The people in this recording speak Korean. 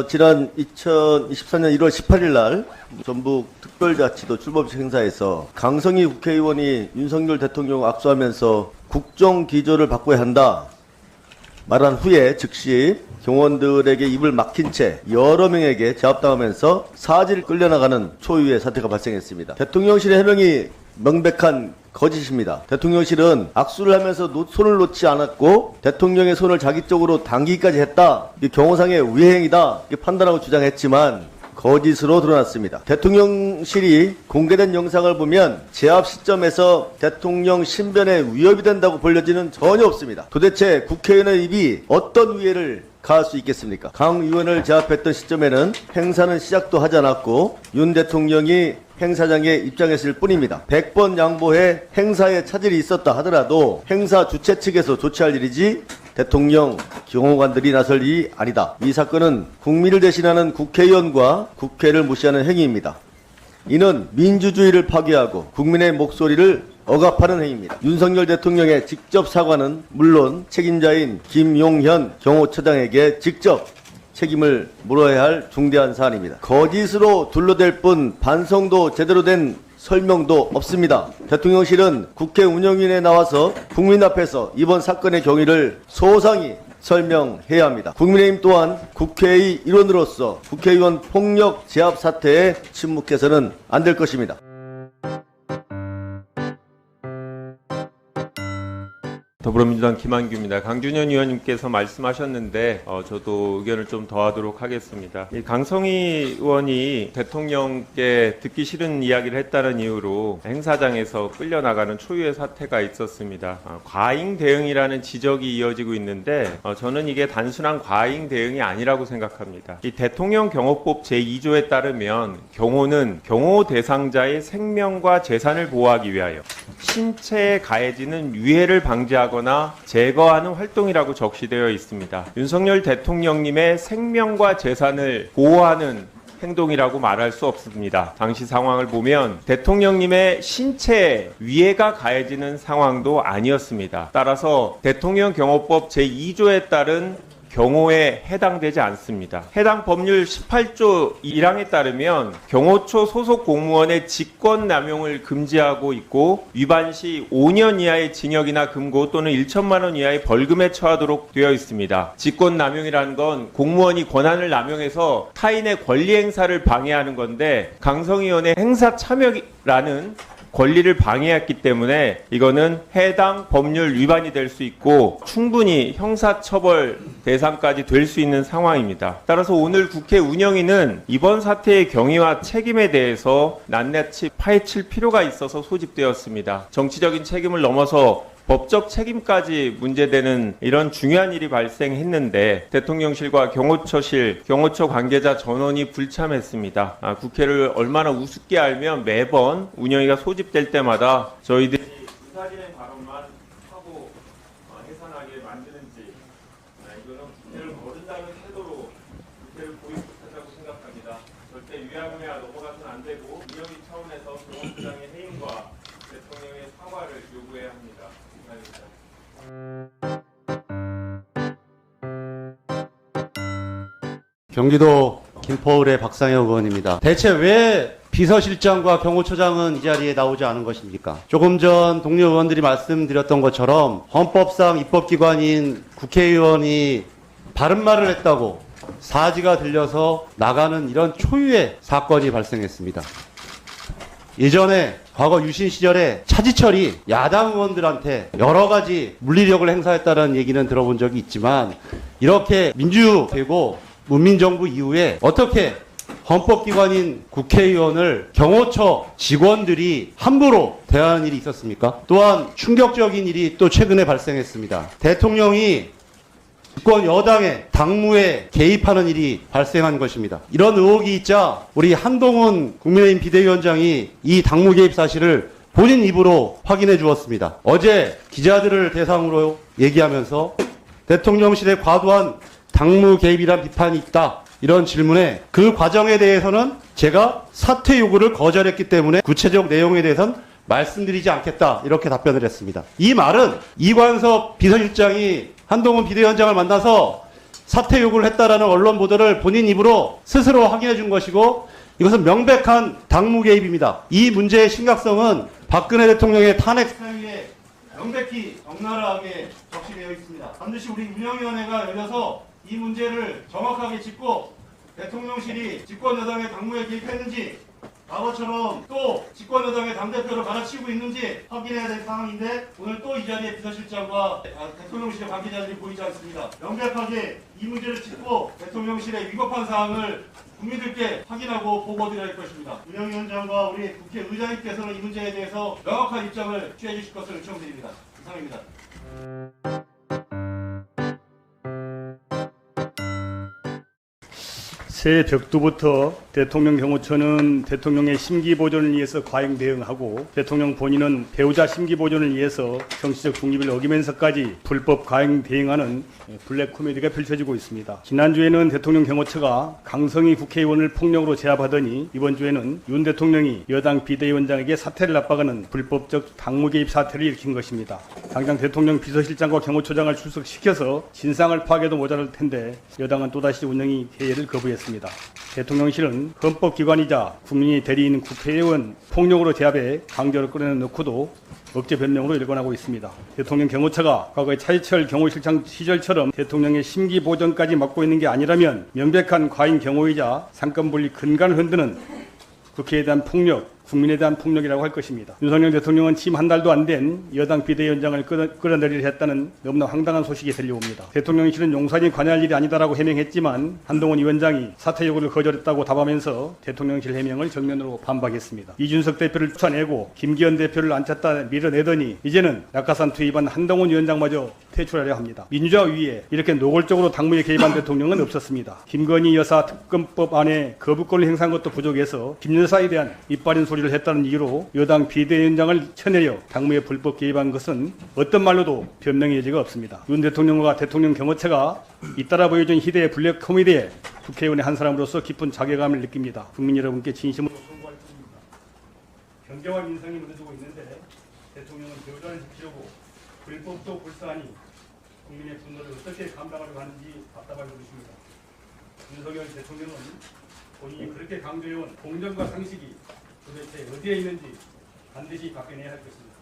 지난 2024년 1월 18일 날 전북 특별자치도 출범식 행사에서 강성희 국회의원이 윤석열 대통령 악수하면서 국정기조를 바꿔야 한다 말한 후에 즉시 경호원들에게 입을 막힌 채 여러 명에게 제압당하면서 사지를 끌려나가는 초유의 사태가 발생했습니다. 대통령실의 해명이 명백한 거짓입니다. 대통령실은 악수를 하면서 손을 놓지 않았고 대통령의 손을 자기 쪽으로 당기기까지 했다. 이게 경호상의 우회행이다. 이렇게 판단하고 주장했지만 거짓으로 드러났습니다. 대통령실이 공개된 영상을 보면 제압 시점에서 대통령 신변에 위협이 된다고 보여지는 전혀 없습니다. 도대체 국회의원의 입이 어떤 위해를 가할 수 있겠습니까? 강 의원을 제압했던 시점에는 행사는 시작도 하지 않았고 윤 대통령이 행사장에 입장했을 뿐입니다. 100번 양보해 행사에 차질이 있었다 하더라도 행사 주최 측에서 조치할 일이지 대통령, 경호관들이 나설 일이 아니다. 이 사건은 국민을 대신하는 국회의원과 국회를 무시하는 행위입니다. 이는 민주주의를 파괴하고 국민의 목소리를 억압하는 행위입니다. 윤석열 대통령의 직접 사과는 물론 책임자인 김용현 경호처장에게 직접 책임을 물어야 할 중대한 사안입니다. 거짓으로 둘러댈 뿐 반성도 제대로 된 설명도 없습니다. 대통령실은 국회 운영위원회에 나와서 국민 앞에서 이번 사건의 경위를 소상히 설명해야 합니다. 국민의힘 또한 국회의 일원으로서 국회의원 폭력 제압 사태에 침묵해서는 안 될 것입니다. 더불어민주당 김한규입니다. 강준현 의원님께서 말씀하셨는데 저도 의견을 좀 더하도록 하겠습니다. 이 강성희 의원이 대통령께 듣기 싫은 이야기를 했다는 이유로 행사장에서 끌려나가는 초유의 사태가 있었습니다. 과잉 대응이라는 지적이 이어지고 있는데 저는 이게 단순한 과잉 대응이 아니라고 생각합니다. 이 대통령 경호법 제2조에 따르면 경호는 경호 대상자의 생명과 재산을 보호하기 위하여 신체에 가해지는 위해를 방지하거나 제거하는 활동이라고 적시되어 있습니다. 윤석열 대통령님의 생명과 재산을 보호하는 행동이라고 말할 수 없습니다. 당시 상황을 보면 대통령님의 신체에 위해가 가해지는 상황도 아니었습니다. 따라서 대통령 경호법 제2조에 따른 경호에 해당되지 않습니다. 해당 법률 18조 1항에 따르면 경호처 소속 공무원의 직권남용을 금지하고 있고 위반 시 5년 이하의 징역이나 금고 또는 1천만 원 이하의 벌금에 처하도록 되어 있습니다. 직권남용이라는 건 공무원이 권한을 남용해서 타인의 권리 행사를 방해하는 건데 강성희 의원의 행사 참여라는 권리를 방해했기 때문에 이거는 해당 법률 위반이 될 수 있고 충분히 형사처벌 대상까지 될 수 있는 상황입니다. 따라서 오늘 국회 운영위는 이번 사태의 경위와 책임에 대해서 낱낱이 파헤칠 필요가 있어서 소집되었습니다. 정치적인 책임을 넘어서 법적 책임까지 문제되는 이런 중요한 일이 발생했는데 대통령실과 경호처실, 경호처 관계자 전원이 불참했습니다. 국회를 얼마나 우습게 알면 매번 운영위가 소집될 때마다 저희들이 부사진의 발언만 하고 해산하게 만드는지 이거는 국회를 모른다는 태도로 국회를 보이콧한다고 생각합니다. 절대 위야무야 넘어가서는 안 되고 운영위 차원에서 경호처장의 해임과 대통령의 사과를 요구해야 합니다. 경기도 김포을의 박상혁 의원입니다. 대체 왜 비서실장과 경호처장은 이 자리에 나오지 않은 것입니까? 조금 전 동료 의원들이 말씀드렸던 것처럼 헌법상 입법기관인 국회의원이 바른 말을 했다고 사지가 들려서 나가는 이런 초유의 사건이 발생했습니다. 예전에 과거 유신 시절에 차지철이 야당 의원들한테 여러 가지 물리력을 행사했다는 얘기는 들어본 적이 있지만 이렇게 민주되고 문민정부 이후에 어떻게 헌법기관인 국회의원을 경호처 직원들이 함부로 대하는 일이 있었습니까? 또한 충격적인 일이 또 최근에 발생했습니다. 대통령이 집권 여당의 당무에 개입하는 일이 발생한 것입니다. 이런 의혹이 있자 우리 한동훈 국민의힘 비대위원장이 이 당무 개입 사실을 본인 입으로 확인해 주었습니다. 어제 기자들을 대상으로 얘기하면서 대통령실의 과도한 당무 개입이란 비판이 있다. 이런 질문에 그 과정에 대해서는 제가 사퇴 요구를 거절했기 때문에 구체적 내용에 대해서는 말씀드리지 않겠다. 이렇게 답변을 했습니다. 이 말은 이관섭 비서실장이 한동훈 비대위원장을 만나서 사퇴 요구를 했다라는 언론 보도를 본인 입으로 스스로 확인해 준 것이고 이것은 명백한 당무 개입입니다. 이 문제의 심각성은 박근혜 대통령의 탄핵 사유에 명백히 적나라하게 적시되어 있습니다. 반드시 우리 운영위원회가 열려서 이 문제를 정확하게 짚고 대통령실이 집권여당의 당무에 개입했는지 과거처럼 또 집권여당의 당대표를 갈아치우고 있는지 확인해야 될 상황인데 오늘 또 이 자리에 비서실장과 대통령실의 관계자들이 보이지 않습니다. 명백하게 이 문제를 짚고 대통령실의 위법한 사항을 국민들께 확인하고 보고드려야 할 것입니다. 운영위원장과 우리 국회의장님께서는 이 문제에 대해서 명확한 입장을 취해 주실 것을 요청드립니다. 이상입니다. 새해 벽두부터 대통령 경호처는 대통령의 심기 보존을 위해서 과잉 대응하고 대통령 본인은 배우자 심기 보존을 위해서 정치적 중립을 어기면서까지 불법 과잉 대응하는 블랙 코미디가 펼쳐지고 있습니다. 지난주에는 대통령 경호처가 강성희 국회의원을 폭력으로 제압하더니 이번 주에는 윤 대통령이 여당 비대위원장에게 사퇴를 압박하는 불법적 당무 개입 사태를 일으킨 것입니다. 당장 대통령 비서실장과 경호처장을 출석시켜서 진상을 파악해도 모자랄 텐데 여당은 또다시 운영위 회의를 거부했습니다. 대통령실은 헌법기관이자 국민이 대리인 국회의원 폭력으로 제압해 강제로 끌어내놓고도 억제 변명으로 일관하고 있습니다. 대통령 경호처가 과거의 차이철 경호실장 시절처럼 대통령의 심기 보존까지 맡고 있는 게 아니라면 명백한 과잉 경호이자 상권분리 근간을 흔드는 국회에 대한 폭력, 국민에 대한 폭력이라고 할 것입니다. 윤석열 대통령은 취임 한 달도 안 된 여당 비대위원장을 끌어내리려 했다는 너무나 황당한 소식이 들려옵니다. 대통령실은 용산이 관여할 일이 아니다라고 해명했지만 한동훈 위원장이 사퇴 요구를 거절했다고 답하면서 대통령실 해명을 정면으로 반박했습니다. 이준석 대표를 쫓아내고 김기현 대표를 앉혔다 밀어내더니 이제는 낙하산 투입한 한동훈 위원장마저 퇴출하려 합니다. 민주화 위에 이렇게 노골적으로 당무에 개입한 대통령은 없었습니다. 김건희 여사 특검법 안에 거부권을 행사한 것도 부족해서 김 여사에 대한 이빨인 소리를 했다는 이유로 여당 비대위원장을 쳐내려 당무에 불법 개입한 것은 어떤 말로도 변명의 여지가 없습니다. 윤 대통령과 대통령 경호처가 잇따라 보여준 희대의 블랙 코미디에 국회의원의 한 사람으로서 깊은 자괴감을 느낍니다. 국민 여러분께 진심으로 송구할 뿐입니다. 경제와 민생이 무너지고 있는데 대통령은 배우자를 지키려고 불법도 불사하니 국민의 분노를 어떻게 감당하려고 하는지 답답할 노릇입니다. 윤석열 대통령은 본인이 그렇게 강조해온 공정과 상식이 도대체 어디에 있는지 반드시 바뀌어내야 할 것입니다.